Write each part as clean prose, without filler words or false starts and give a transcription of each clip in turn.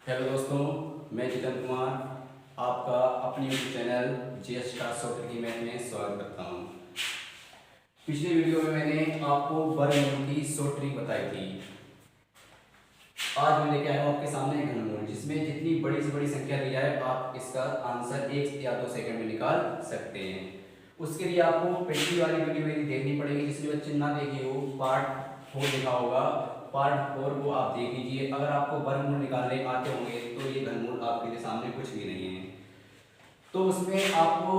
Hello दोस्तों, मैं जितेंद्र कुमार आपका अपने YouTube channel GS star software की मैथ में स्वागत करता हूं। पिछले वीडियो में मैंने आपको वर्गमूल की शॉर्ट ट्रिक बताई थी। आज मैं लेके आया हूं आपके सामने घनमूल, जिसमें जितनी बड़ी से बड़ी संख्या दी जाए आप इसका आंसर 1 या 2 सेकंड में निकाल सकते हैं। उसके लिए आपको पिछली वाली वीडियो मेरी देखनी पड़ेगी, जिसमें बच्चे ना देखे हो, पार्ट 4 लिखा होगा, पार्ट 4 को आप देख लीजिए। अगर आपको वर्गमूल निकालने आते होंगे तो ये घनमूल आपके लिए सामने कुछ भी नहीं है। तो उसमें आपको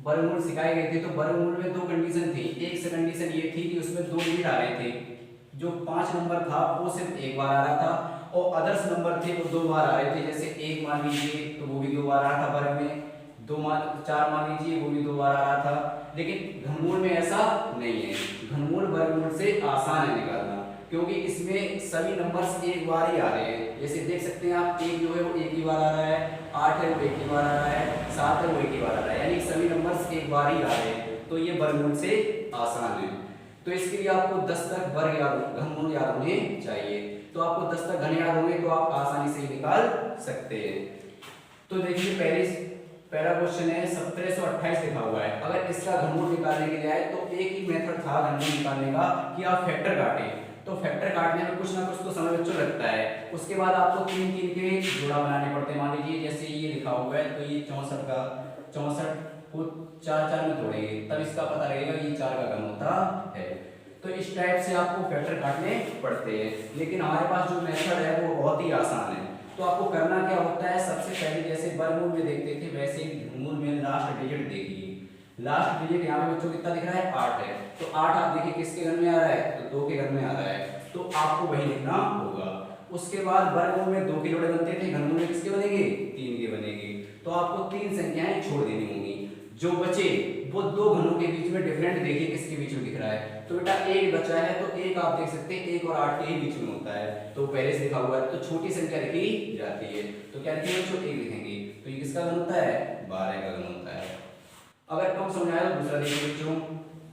वर्गमूल सिखाए गए थे, तो वर्गमूल में 2 कंडीशन थी। एक से कंडीशन ये थी कि उसमें 2 डिजिट आ रहे थे, जो 5 नंबर था वो सिर्फ एक बार आ रहा था, और अदर्स नंबर थे वो 2 बार आ रहे थे। जैसे 1 मान लीजिए तो वो भी 2 बार आ रहा था वर्ग में, 4 मान लीजिए वो भी 2 बार आ रहा था। लेकिन घनमूल में ऐसा नहीं है। घनमूल वर्गमूल से आसान है निकालना, क्योंकि इसमें सभी नंबर्स एक बार ही आ रहे हैं। जैसे देख सकते हैं आप, 1 जो है वो एक ही बार आ रहा है, 8 है वो एक ही बार आ रहा है, 7 है वो एक ही बार आ रहा है, यानी सभी नंबर्स एक बार ही आ रहे हैं। तो ये वर्गमूल से आसान है। तो इसके लिए आपको 10 तक वर्ग याद, घनमूल याद होने चाहिए। तो आपको 10 तक घन याद होंगे तो आप आसानी से निकाल सकते हैं। तो देखिए पहला क्वेश्चन है, 1728 लिखा हुआ है। अगर इसका घनमूल निकालने के लिए आए तो एक ही मेथड था घनमूल निकालने का कि आप फैक्टर काटें। तो फैक्टर काटने में कुछ ना कुछ तो समय बच्चों लगता है। उसके बाद आपको 3 के जोड़ा बनाने पड़ते हैं। मान लीजिए जैसे ये लिखा हुआ है, तो ये 64 को 4 में तोड़ेंगे, तब इसका पता लगेगा ये 4 का घन होता है। तो इस टाइप से आपको फैक्टर काटने पड़ते हैं। लेकिन हमारे पास जो मेथड है वो बहुत ही आसान है। तो आपको करना क्या होता है, सबसे पहले जैसे वर्गमूल में देखते थे वैसे ही घनमूल में लास्ट डिजिट देखिए। लास्ट डिजिट यहाँ पे बच्चों कितना दिख रहा है, 8 है। तो 8 आप देखिए किसके घर में आ रहा है, तो 2 के घर में आ रहा है, तो आपको वही लिखना होगा। उसके बाद वर्गमूल में 2 के जोड़े बनते थे, घनमूल में किसके बनेंगे, 3 के बनेंगे। तो आपको 3 संख्याएं छोड़ देनी होंगी। जो बचे वो 2 घनों के बीच में डिफरेंट देखिए किसके बीच में दिख रहा है। तो बेटा 1 बचा है, तो 1 आप देख सकते हैं 1 और 8 के ही बीच में होता है, तो पहले से लिखा हुआ है। तो छोटी संख्या लिखी जाती है, तो क्या लिखेंगे बच्चों, 1 लिखेंगे। तो ये किसका घन होता है, 12 का घन होता है। अगर कम समझ आया तो दूसरा देखिए बच्चों।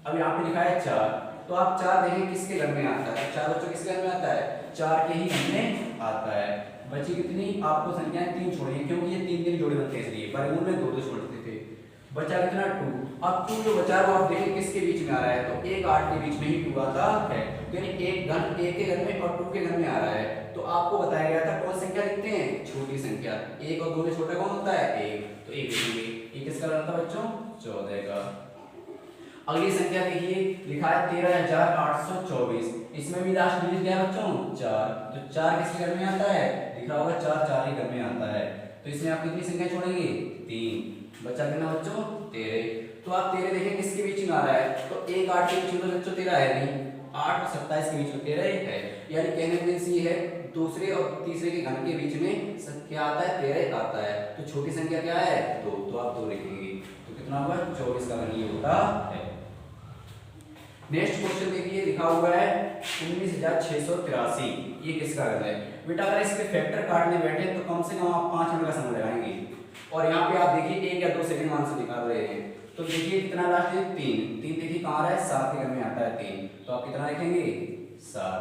अब यहाँ पे लिखा है 4, तो आप 4 देखें किसके घर में आता है, 4 बच्चों किसके घर में आता है, 4 के ही घर में आता है। बची कितनी, आपको संख्याएं 3 छोड़ी है, क्योंकि ये 3 जोड़े बनते हैं इसलिए। वर्गमूल में 2 छोड़ते थे, बचा कितना, 2। अब 2 जो बचा है वो आप देखें किसके बीच में आ रहा है, तो 1 8 के बीच में ही 2 आता है। यानी एक घन 1 के घर में और 2 के घर में आ रहा है। तो आपको बताया गया था कौन संख्या लिखते हैं, छोटी संख्या। 1 और 2 में छोटा कौन होता है, 1, तो 1 लिखेंगे। ये किसका घन था बच्चों, 14 का। अगली संख्या देखिए, लिखा है 13824। इसमें भी लास्ट डिजिट क्या है बच्चों, 4। तो 4 किसके घर में आता है, लिखा होगा 4 4 ही घर में आता है। तो इसमें आप कितनी संख्या छोड़ेंगे, 3। बचा कितना बच्चों, 13। तो आप 13 देखें किसके बीच में आ रहा है, तो 1 8 के बीच में तो बच्चों 13 है नहीं, 8 और 27 के बीच में 13 है। यानी कहने का मीन्स ये है, दूसरे और तीसरे के घन के बीच में क्या आता है, 13 आता है। तो छोटी संख्या क्या है, 2, तो आप 2 लिखेंगे। तो कितना होगा, 24 का घन ये होता है। नेक्स्ट क्वेश्चन देखिए, लिखा हुआ है 19683। ये किसका घन है बेटा। अगर इसके फैक्टर काटने बैठे तो कम से कम आप 5 मिनट का समय लगाएंगे। और यहाँ पे आप देखिए 1 या 2 सेकंड में आंसर निकाल रहे हैं। तो देखिए कितना लास्ट है, 3 देखिए कहाँ आ रहा है, 7 के घर में आता है 3। तो आप कितना लिखेंगे, 7।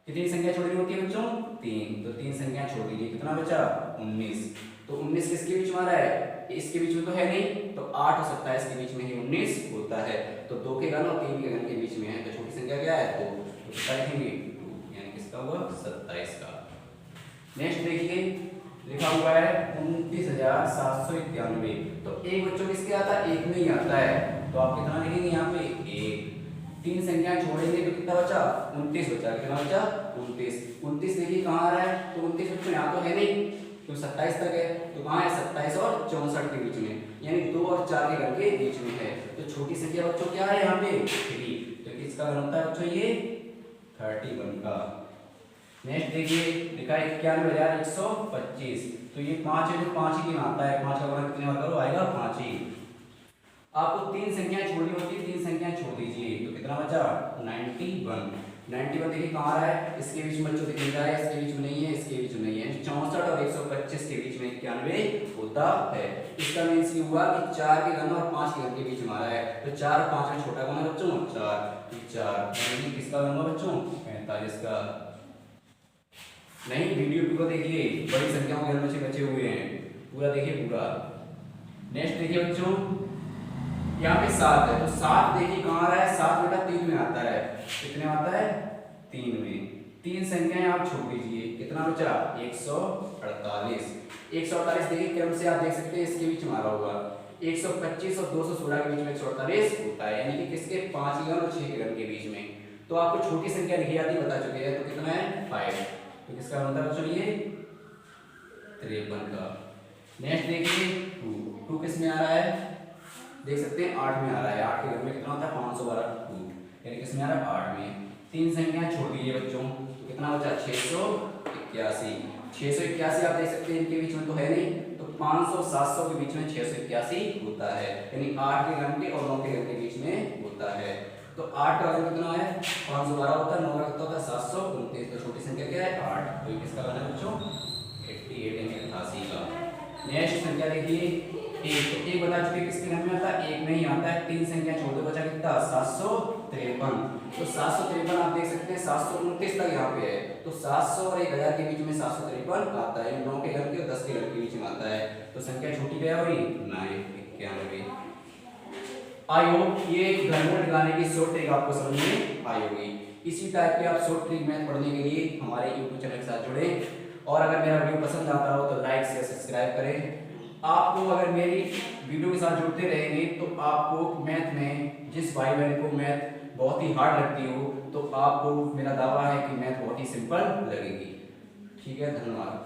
कितनी संख्या छोड़नी होती है बच्चों, 3। तो 3 संख्या छोड़ दीजिए, कितना बचा, 19। तो 19 किसके बीच में आ रहा है, इसके बीच में तो है नहीं, तो 8 और 27 के बीच में ही 19 होता है। तो 2 के घन और 3 के घन के बीच में है, तो छोटी संख्या क्या है, 2। तो कितना लिखेंगे, 2, यानी किसका हुआ, 27 का। नेक्स्ट देखिए, लिखा हुआ है 29791। तो एक बच्चों किसके आता है, 1 में ही आता है। तो आप कितना लिखेंगे यहाँ पे, 1। 3 संख्याएं छोड़ेंगे तो कितना बचा, 29 बचा। कितना बचा, 29 देखिए कहाँ आ रहा है, तो 29 बच्चों यहाँ तो है नहीं, तो 27 तक है। तो कहाँ है, 27 और 64 के बीच में, यानी 2 और 4 के घर के बीच में है। तो छोटी संख्या बच्चों क्या है यहाँ पे, 3। तो किसका घन होता है बच्चों, ये 31 का। नेक्स्ट देखिए, लिखा है 91125। तो ये 5 है, जो 5 ही में आता है। 5 का गुणा कितने बार करो, आएगा 5 ही। आपको 3 संख्याएं छोड़नी होती है, 3 संख्याएं छोड़ दीजिए। तो कितना बचा, 91 देखिए कहाँ आ रहा है, इसके बीच में बच्चों दिख रहा है, इसके बीच में नहीं है, इसके बीच में नहीं है। 64 और 125 के बीच में 91 होता है। इसका मीन्स ये हुआ कि 4 के घन और 5 के घन के बीच में आ रहा है। तो 4 और 5 में छोटा कौन है बच्चों, 4। 4 किसका घन हुआ बच्चों, 45 का। नहीं, वीडियो पूरा देखिए, बड़ी संख्याओं के घर बचे हुए हैं, पूरा देखिए पूरा। नेक्स्ट देखिए बच्चों, यहाँ पे 7 है, तो 7 देखिए कहाँ आ रहा है, 7 बेटा 3 में आता है। कितने में आता है, 3 में। 3 संख्याएं आप छोड़ दीजिए, कितना बचा, 148। 148 देखिए क्रम से आप देख सकते हैं, इसके बीच में आ रहा होगा 125 और 216 के बीच में 148 होता है, यानी कि किसके, 5 के घन और 6 के घन के बीच में। तो आपको छोटी संख्या लिखी जाती बता चुके हैं, तो कितना है, 5। तो किसका बनता है बच्चों, ये 53 का। नेक्स्ट देखिए 2 किस में आ रहा है, देख सकते हैं 8 में आ रहा है। 8 के घर में कितना होता है, 512, 2 यानी किस में आ रहा है, 8 में। 3 संख्याएं छोड़ दीजिए बच्चों, तो कितना बचा, 681। 681 आप देख सकते हैं, इनके बीच में तो है नहीं, तो 500 700 के बीच में 681 होता है, यानी 8 के घन के और 9 के घन के बीच में होता है। तो 8 का घन कितना है, 512 होता है, 9 का कितना होता है, 729। तो छोटी संख्या क्या है, 8। तो ये किसका बना बच्चों, 88 यानी 88 का। नेक्स्ट संख्या देखिए 1, तो 1 बता चुके किसके घर में आता है, 1 में ही आता है। 3 संख्या छोड़ दो, बचा कितना, 753। तो 753 आप देख सकते हैं, 729 तक यहाँ पे है, तो 700 और 1000 के बीच में 753 आता है, 9 के घर के और 10 के घर के बीच में आता है। तो संख्या छोटी क्या हुई, 991। आई होप ये घनमूल निकालने की शॉर्ट ट्रिक आपको समझ में आई होगी। इसी टाइप के आप शॉर्ट ट्रिक मैथ पढ़ने के लिए हमारे यूट्यूब चैनल के साथ जुड़े, और अगर मेरा वीडियो पसंद आता हो तो लाइक शेयर सब्सक्राइब करें। आपको अगर मेरी वीडियो के साथ जुड़ते रहेंगे तो आपको मैथ में, जिस भाई बहन को मैथ बहुत ही हार्ड लगती हो, तो आपको मेरा दावा है कि मैथ बहुत ही सिंपल लगेगी। ठीक है, धन्यवाद।